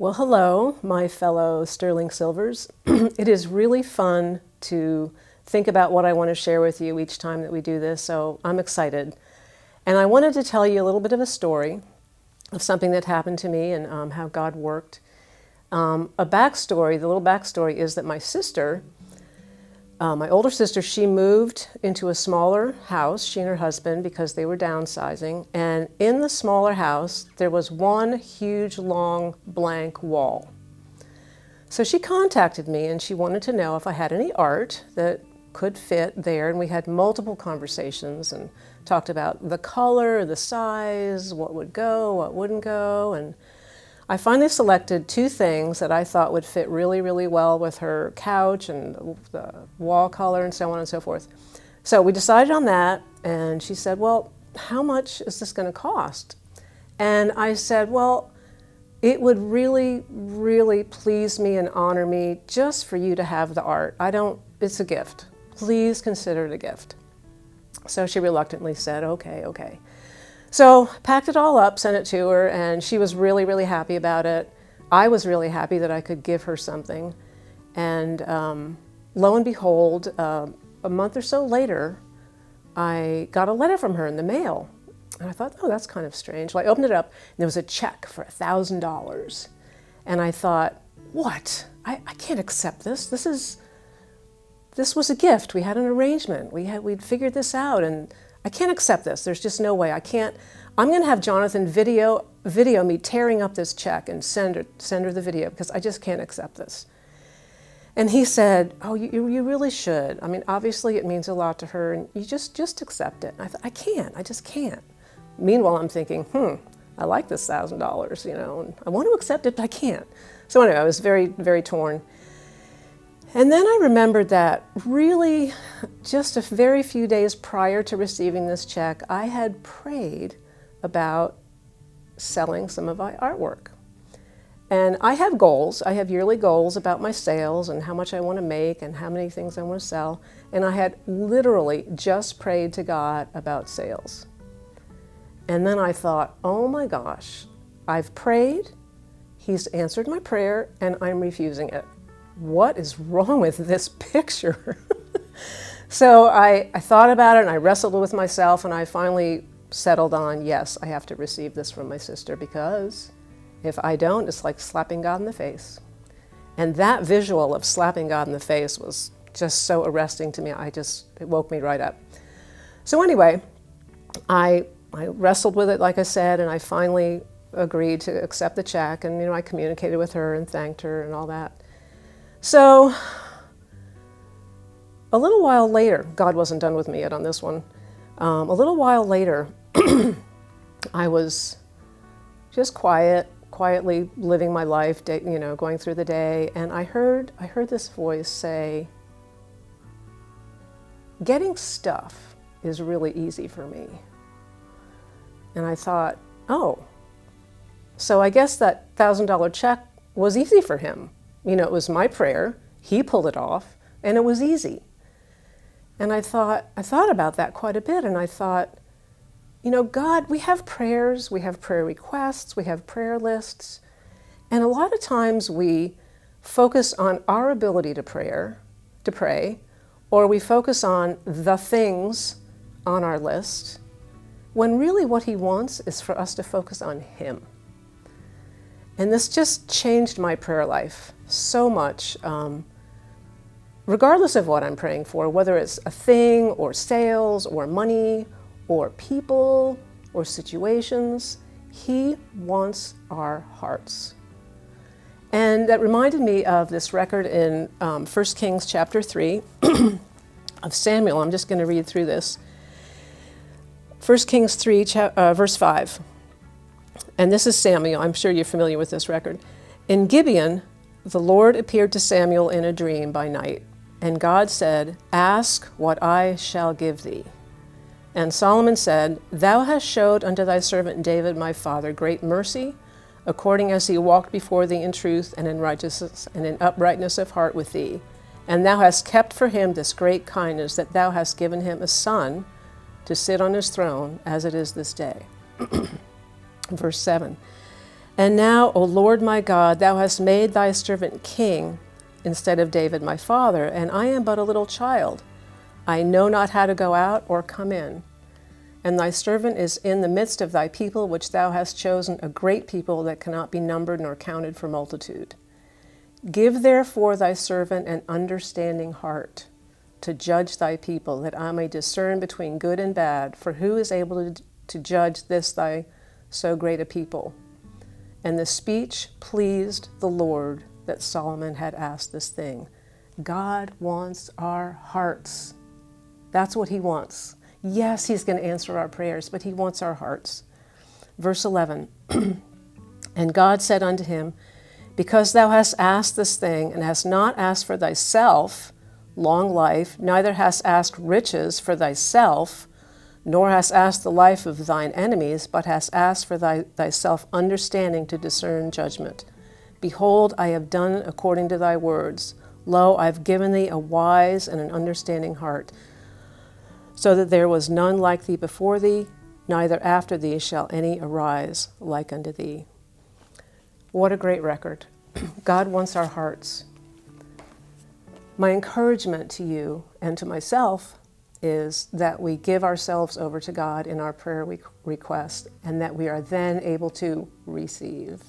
Well, hello, my fellow Sterling Silvers. It is really fun to think about what I want to share with you each time that we do this, so I'm excited. And I wanted to tell you a little bit of a story of something that happened to me and how God worked. The little backstory is that my sister, my older sister, she moved into a smaller house, she and her husband, because they were downsizing. And in the smaller house, there was one huge, long, blank wall. So she contacted me and she wanted to know if I had any art that could fit there. And we had multiple conversations and talked about the color, the size, what would go, what wouldn't go. And I finally selected two things that I thought would fit really, really well with her couch and the wall color and so on and so forth. So we decided on that, and she said, well, how much is this going to cost? And I said, well, it would really, really please me and honor me just for you to have the art. It's a gift. Please consider it a gift. So she reluctantly said, okay. So packed it all up, sent it to her, and she was really, really happy about it. I was really happy that I could give her something. And lo and behold, a month or so later, I got a letter from her in the mail. And I thought, oh, that's kind of strange. Well, I opened it up, and there was a check for $1,000. And I thought, what? I can't accept this. This was a gift. We had an arrangement. We'd figured this out, and I can't accept this. There's just no way. I'm going to have Jonathan video me tearing up this check and send her the video, because I just can't accept this. And he said, oh, you really should. I mean, obviously it means a lot to her, and you just accept it. And I thought, I just can't. Meanwhile, I'm thinking, I like this $1,000, and I want to accept it, but I can't. So anyway, I was very, very torn. And then I remembered that really just a very few days prior to receiving this check, I had prayed about selling some of my artwork. And I have goals. I have yearly goals about my sales and how much I want to make and how many things I want to sell. And I had literally just prayed to God about sales. And then I thought, oh my gosh, I've prayed, He's answered my prayer, and I'm refusing it. What is wrong with this picture? So I thought about it and I wrestled with myself, and I finally settled on, yes, I have to receive this from my sister, because if I don't, it's like slapping God in the face. And that visual of slapping God in the face was just so arresting to me. It woke me right up. So anyway, I wrestled with it, like I said, and I finally agreed to accept the check, and I communicated with her and thanked her and all that. So a little while later, God wasn't done with me yet on this one. A little while later, I was just quietly living my life, going through the day, and I heard this voice say, getting stuff is really easy for me. And I thought, oh, so I guess that $1,000 check was easy for him. It was my prayer, he pulled it off, and it was easy. And I thought about that quite a bit, and I thought, God, we have prayers, we have prayer requests, we have prayer lists, and a lot of times we focus on our ability to pray, or we focus on the things on our list, when really what He wants is for us to focus on Him. And this just changed my prayer life so much, regardless of what I'm praying for, whether it's a thing or sales or money or people or situations. He wants our hearts. And that reminded me of this record in 1 Kings chapter 3 of Samuel. I'm just going to read through this. 1 Kings 3, verse 5. And this is Samuel. I'm sure you're familiar with this record. In Gibeon, the Lord appeared to Samuel in a dream by night, and God said, ask what I shall give thee. And Solomon said, thou hast showed unto thy servant David my father great mercy, according as he walked before thee in truth and in righteousness and in uprightness of heart with thee. And thou hast kept for him this great kindness, that thou hast given him a son to sit on his throne, as it is this day. Verse 7. And now, O Lord my God, thou hast made thy servant king instead of David my father, and I am but a little child. I know not how to go out or come in. And thy servant is in the midst of thy people, which thou hast chosen, a great people that cannot be numbered nor counted for multitude. Give therefore thy servant an understanding heart to judge thy people, that I may discern between good and bad. For who is able to judge this thy so great a people? And the speech pleased the Lord that Solomon had asked this thing. God wants our hearts. That's what he wants. Yes, he's going to answer our prayers, but he wants our hearts. Verse 11, And God said unto him, Because thou hast asked this thing, and hast not asked for thyself long life, neither hast asked riches for thyself, nor hast asked the life of thine enemies, but hast asked for thyself understanding to discern judgment. Behold, I have done according to thy words. Lo, I have given thee a wise and an understanding heart, so that there was none like thee before thee, neither after thee shall any arise like unto thee. What a great record. God wants our hearts. My encouragement to you and to myself is that we give ourselves over to God in our prayer request, and that we are then able to receive.